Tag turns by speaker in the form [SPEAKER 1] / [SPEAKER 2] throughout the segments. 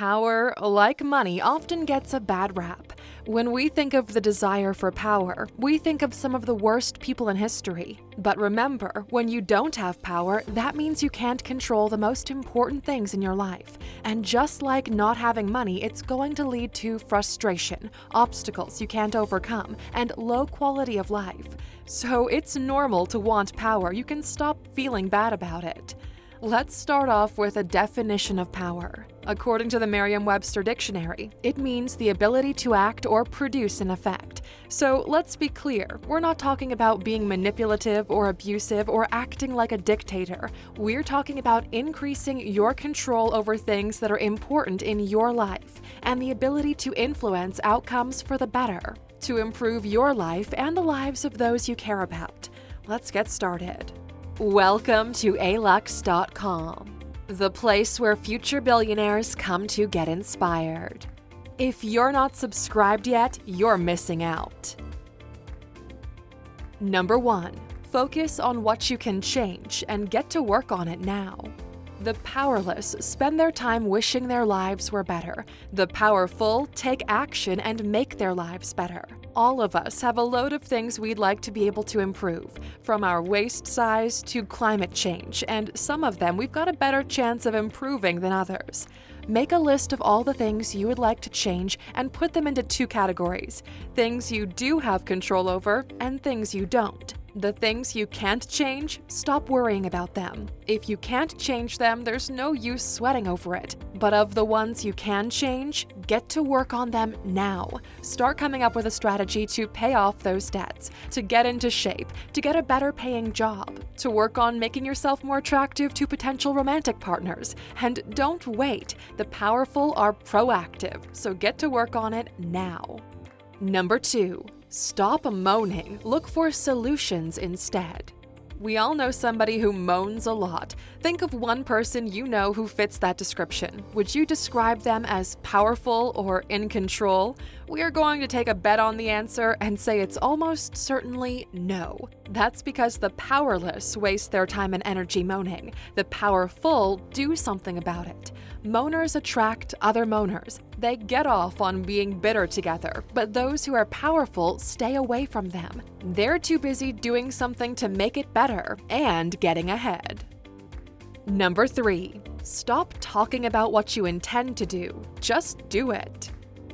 [SPEAKER 1] Power, like money, often gets a bad rap. When we think of the desire for power, we think of some of the worst people in history. But remember, when you don't have power, that means you can't control the most important things in your life. And just like not having money, it's going to lead to frustration, obstacles you can't overcome, and low quality of life. So it's normal to want power. You can stop feeling bad about it. Let's start off with a definition of power. According to the Merriam-Webster dictionary, it means the ability to act or produce an effect. So let's be clear, we're not talking about being manipulative or abusive or acting like a dictator. We're talking about increasing your control over things that are important in your life and the ability to influence outcomes for the better, to improve your life and the lives of those you care about. Let's get started. Welcome to Alux.com, the place where future billionaires come to get inspired. If you're not subscribed yet, you're missing out. Number 1. Focus on what you can change and get to work on it now. The powerless spend their time wishing their lives were better. The powerful take action and make their lives better. All of us have a load of things we'd like to be able to improve, from our waist size to climate change, and some of them we've got a better chance of improving than others. Make a list of all the things you would like to change and put them into 2 categories: things you do have control over and things you don't. The things you can't change, stop worrying about them. If you can't change them, there's no use sweating over it. But of the ones you can change, get to work on them now. Start coming up with a strategy to pay off those debts, to get into shape, to get a better paying job, to work on making yourself more attractive to potential romantic partners. And don't wait. The powerful are proactive, so get to work on it now. Number 2. Stop moaning. Look for solutions instead. We all know somebody who moans a lot. Think of one person you know who fits that description. Would you describe them as powerful or in control? We are going to take a bet on the answer and say it's almost certainly no. That's because the powerless waste their time and energy moaning. The powerful do something about it. Moaners attract other moaners. They get off on being bitter together, but those who are powerful stay away from them. They're too busy doing something to make it better and getting ahead. Number 3. Stop talking about what you intend to do. Just do it.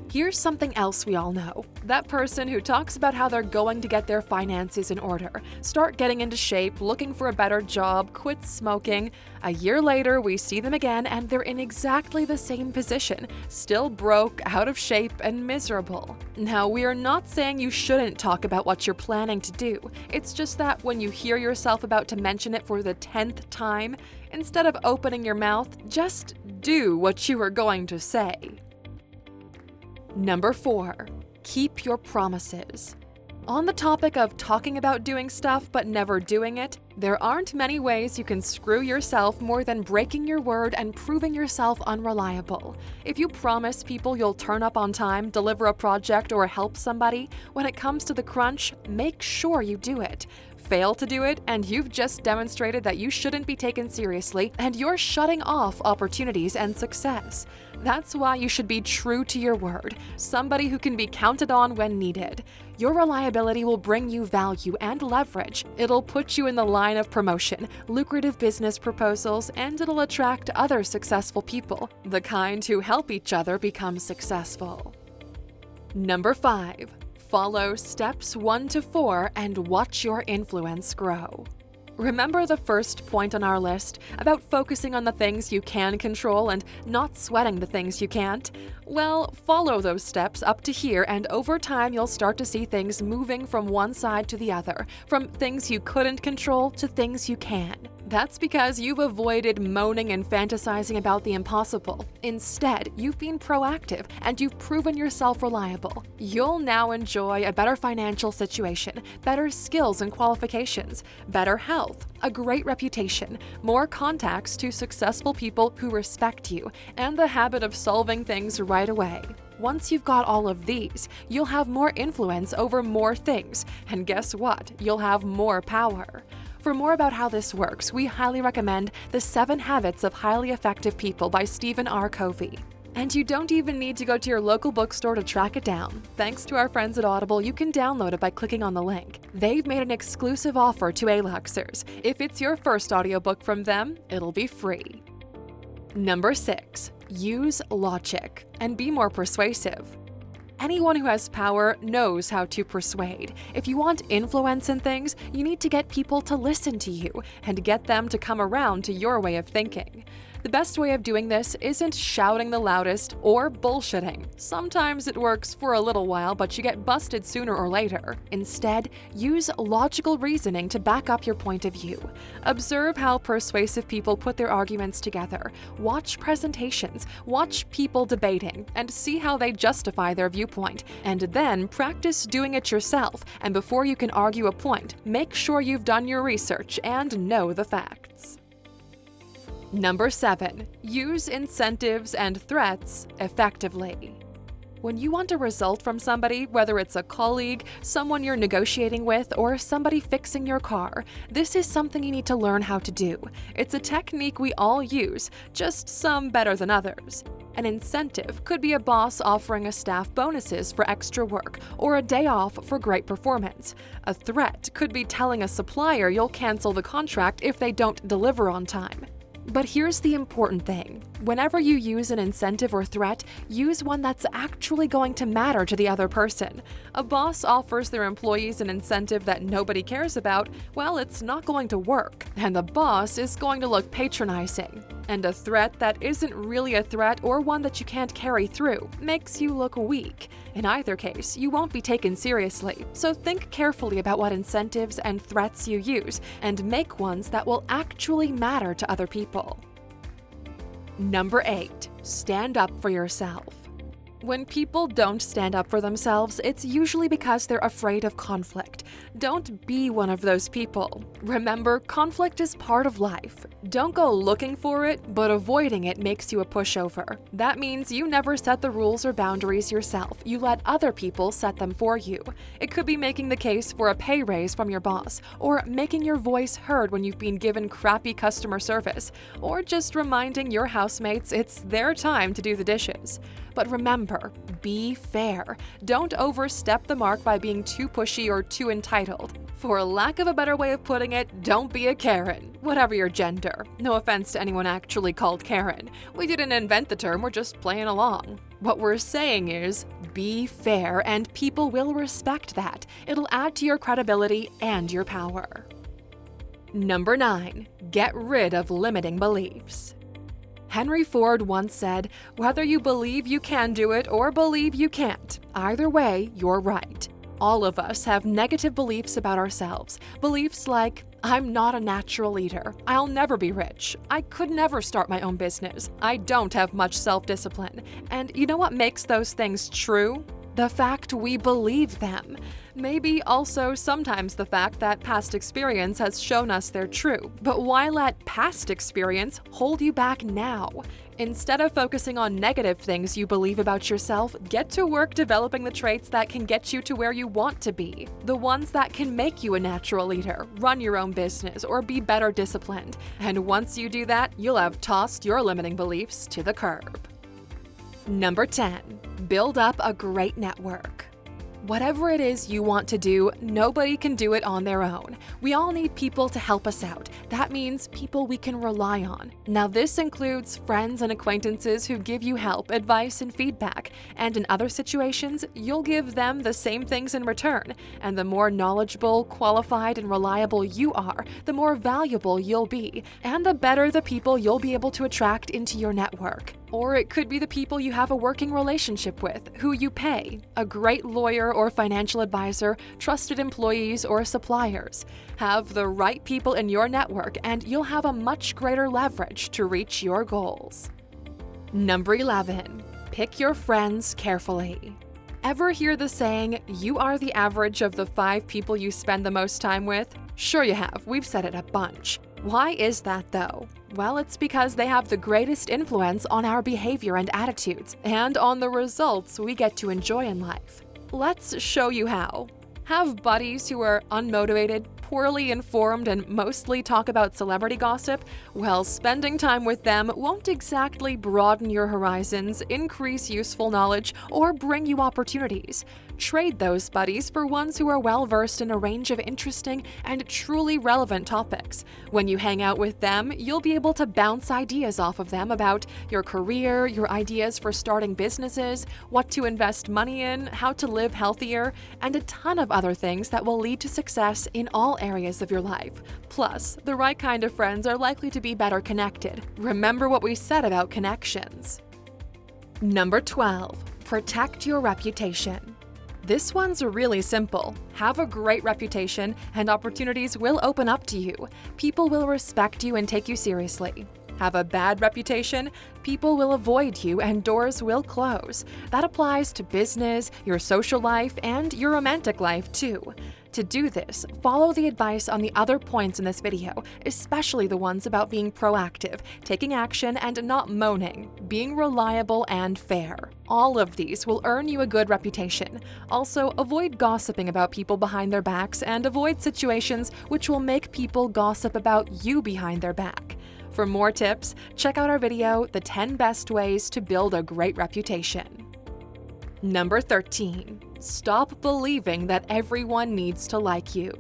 [SPEAKER 1] Here's something else we all know. That person who talks about how they're going to get their finances in order, start getting into shape, looking for a better job, quit smoking. A year later, we see them again and they're in exactly the same position, still broke, out of shape, and miserable. Now, we are not saying you shouldn't talk about what you're planning to do. It's just that when you hear yourself about to mention it for the 10th time, instead of opening your mouth, just do what you were going to say. Number 4. Keep your promises. On the topic of talking about doing stuff but never doing it, there aren't many ways you can screw yourself more than breaking your word and proving yourself unreliable. If you promise people you'll turn up on time, deliver a project, or help somebody, when it comes to the crunch, make sure you do it. Fail to do it, and you've just demonstrated that you shouldn't be taken seriously, and you're shutting off opportunities and success. That's why you should be true to your word, somebody who can be counted on when needed. Your reliability will bring you value and leverage. It'll put you in the line of promotion, lucrative business proposals, and it'll attract other successful people, the kind who help each other become successful. Number 5. Follow steps 1 to 4 and watch your influence grow. Remember the first point on our list about focusing on the things you can control and not sweating the things you can't? Well, follow those steps up to here, and over time you'll start to see things moving from one side to the other, from things you couldn't control to things you can. That's because you've avoided moaning and fantasizing about the impossible. Instead, you've been proactive and you've proven yourself reliable. You'll now enjoy a better financial situation, better skills and qualifications, better health, a great reputation, more contacts to successful people who respect you, and the habit of solving things right away. Once you've got all of these, you'll have more influence over more things, and guess what? You'll have more power. For more about how this works, we highly recommend The 7 Habits of Highly Effective People by Stephen R. Covey. And you don't even need to go to your local bookstore to track it down. Thanks to our friends at Audible, you can download it by clicking on the link. They've made an exclusive offer to Aluxers. If it's your first audiobook from them, it'll be free. Number 6. Use logic and be more persuasive. Anyone who has power knows how to persuade. If you want influence in things, you need to get people to listen to you and get them to come around to your way of thinking. The best way of doing this isn't shouting the loudest or bullshitting. Sometimes it works for a little while, but you get busted sooner or later. Instead, use logical reasoning to back up your point of view. Observe how persuasive people put their arguments together. Watch presentations, watch people debating, and see how they justify their viewpoint. And then practice doing it yourself. And before you can argue a point, make sure you've done your research and know the facts. Number 7. Use incentives and threats effectively. When you want a result from somebody, whether it's a colleague, someone you're negotiating with, or somebody fixing your car, this is something you need to learn how to do. It's a technique we all use, just some better than others. An incentive could be a boss offering a staff bonuses for extra work or a day off for great performance. A threat could be telling a supplier you'll cancel the contract if they don't deliver on time. But here's the important thing. Whenever you use an incentive or threat, use one that's actually going to matter to the other person. A boss offers their employees an incentive that nobody cares about, well, it's not going to work, and the boss is going to look patronizing. And a threat that isn't really a threat or one that you can't carry through makes you look weak. In either case, you won't be taken seriously, so think carefully about what incentives and threats you use and make ones that will actually matter to other people. Number 8. Stand up for yourself. When people don't stand up for themselves, it's usually because they're afraid of conflict. Don't be one of those people. Remember, conflict is part of life. Don't go looking for it, but avoiding it makes you a pushover. That means you never set the rules or boundaries yourself. You let other people set them for you. It could be making the case for a pay raise from your boss, or making your voice heard when you've been given crappy customer service, or just reminding your housemates it's their time to do the dishes. But remember, be fair. Don't overstep the mark by being too pushy or too entitled. For lack of a better way of putting it, don't be a Karen, whatever your gender. No offense to anyone actually called Karen. We didn't invent the term, we're just playing along. What we're saying is, be fair, and people will respect that. It'll add to your credibility and your power. Number 9. Get rid of limiting beliefs. Henry Ford once said, "Whether you believe you can do it or believe you can't, either way, you're right." All of us have negative beliefs about ourselves. Beliefs like, I'm not a natural eater, I'll never be rich, I could never start my own business, I don't have much self-discipline. And you know what makes those things true? The fact we believe them. Maybe also sometimes the fact that past experience has shown us they're true. But why let past experience hold you back now? Instead of focusing on negative things you believe about yourself, get to work developing the traits that can get you to where you want to be. The ones that can make you a natural leader, run your own business, or be better disciplined. And once you do that, you'll have tossed your limiting beliefs to the curb. Number 10. Build up a great network. Whatever it is you want to do, nobody can do it on their own. We all need people to help us out. That means people we can rely on. Now, this includes friends and acquaintances who give you help, advice, and feedback. And in other situations, you'll give them the same things in return. And the more knowledgeable, qualified, and reliable you are, the more valuable you'll be, and the better the people you'll be able to attract into your network. Or it could be the people you have a working relationship with, who you pay, a great lawyer or financial advisor, trusted employees, or suppliers. Have the right people in your network and you'll have a much greater leverage to reach your goals. Number 11. Pick your friends carefully. Ever hear the saying, you are the average of the 5 people you spend the most time with? Sure you have, we've said it a bunch. Why is that though? Well, it's because they have the greatest influence on our behavior and attitudes, and on the results we get to enjoy in life. Let's show you how. Have buddies who are unmotivated, poorly informed and mostly talk about celebrity gossip, well, spending time with them won't exactly broaden your horizons, increase useful knowledge, or bring you opportunities. Trade those buddies for ones who are well-versed in a range of interesting and truly relevant topics. When you hang out with them, you'll be able to bounce ideas off of them about your career, your ideas for starting businesses, what to invest money in, how to live healthier, and a ton of other things that will lead to success in all areas of your life. Plus, the right kind of friends are likely to be better connected. Remember what we said about connections. Number 12. Protect your reputation. This one's really simple. Have a great reputation, and opportunities will open up to you. People will respect you and take you seriously. Have a bad reputation, people will avoid you and doors will close. That applies to business, your social life, and your romantic life too. To do this, follow the advice on the other points in this video, especially the ones about being proactive, taking action, and not moaning, being reliable and fair. All of these will earn you a good reputation. Also, avoid gossiping about people behind their backs and avoid situations which will make people gossip about you behind their back. For more tips, check out our video, The 10 Best Ways to Build a Great Reputation. Number 13. Stop believing that everyone needs to like you.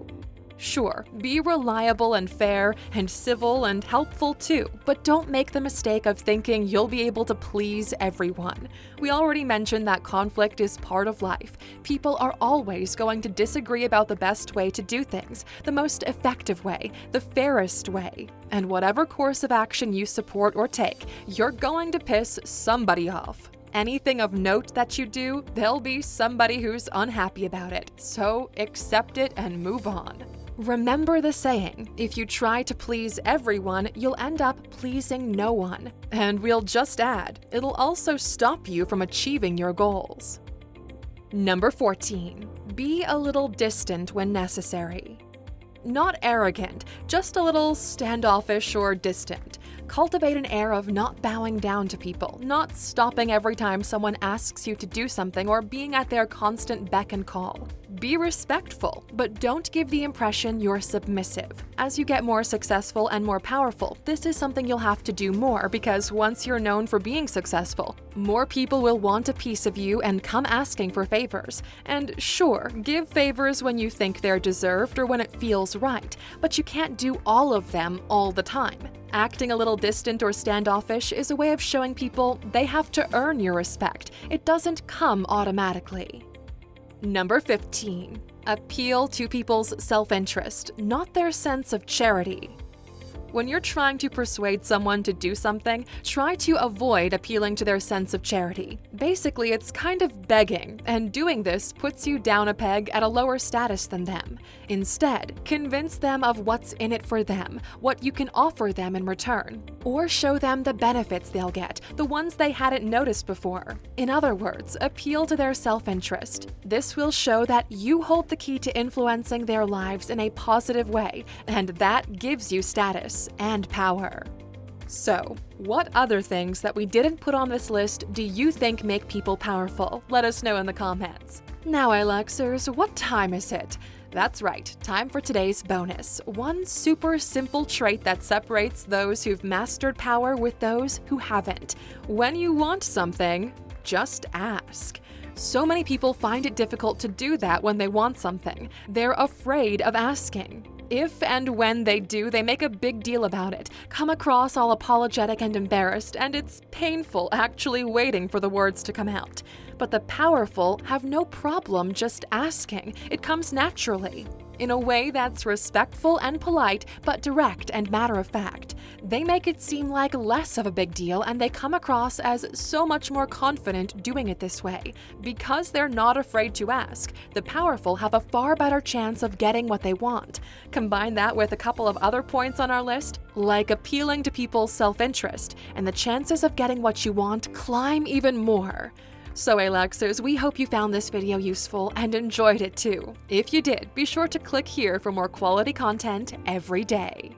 [SPEAKER 1] Sure, be reliable and fair and civil and helpful too, but don't make the mistake of thinking you'll be able to please everyone. We already mentioned that conflict is part of life. People are always going to disagree about the best way to do things, the most effective way, the fairest way. And whatever course of action you support or take, you're going to piss somebody off. Anything of note that you do, there'll be somebody who's unhappy about it, so accept it and move on. Remember the saying, if you try to please everyone, you'll end up pleasing no one. And we'll just add, it'll also stop you from achieving your goals. Number 14. Be a little distant when necessary. Not arrogant, just a little standoffish or distant. Cultivate an air of not bowing down to people, not stopping every time someone asks you to do something or being at their constant beck and call. Be respectful, but don't give the impression you're submissive. As you get more successful and more powerful, this is something you'll have to do more because once you're known for being successful, more people will want a piece of you and come asking for favors. And sure, give favors when you think they're deserved or when it feels right, but you can't do all of them all the time. Acting a little distant or standoffish is a way of showing people they have to earn your respect. It doesn't come automatically. Number 15. Appeal to people's self-interest, not their sense of charity. When you're trying to persuade someone to do something, try to avoid appealing to their sense of charity. Basically, it's kind of begging, and doing this puts you down a peg at a lower status than them. Instead, convince them of what's in it for them, what you can offer them in return, or show them the benefits they'll get, the ones they hadn't noticed before. In other words, appeal to their self-interest. This will show that you hold the key to influencing their lives in a positive way, and that gives you status and power. So, what other things that we didn't put on this list do you think make people powerful? Let us know in the comments. Now, Aluxers, what time is it? That's right, time for today's bonus. One super simple trait that separates those who've mastered power with those who haven't. When you want something, just ask. So many people find it difficult to do that when they want something. They're afraid of asking. If and when they do, they make a big deal about it, come across all apologetic and embarrassed, and it's painful actually waiting for the words to come out. But the powerful have no problem just asking. It comes naturally. In a way that's respectful and polite, but direct and matter-of-fact. They make it seem like less of a big deal, and they come across as so much more confident doing it this way. Because they're not afraid to ask, the powerful have a far better chance of getting what they want. Combine that with a couple of other points on our list, like appealing to people's self-interest, and the chances of getting what you want climb even more. So Aluxers, we hope you found this video useful and enjoyed it too. If you did, be sure to click here for more quality content every day.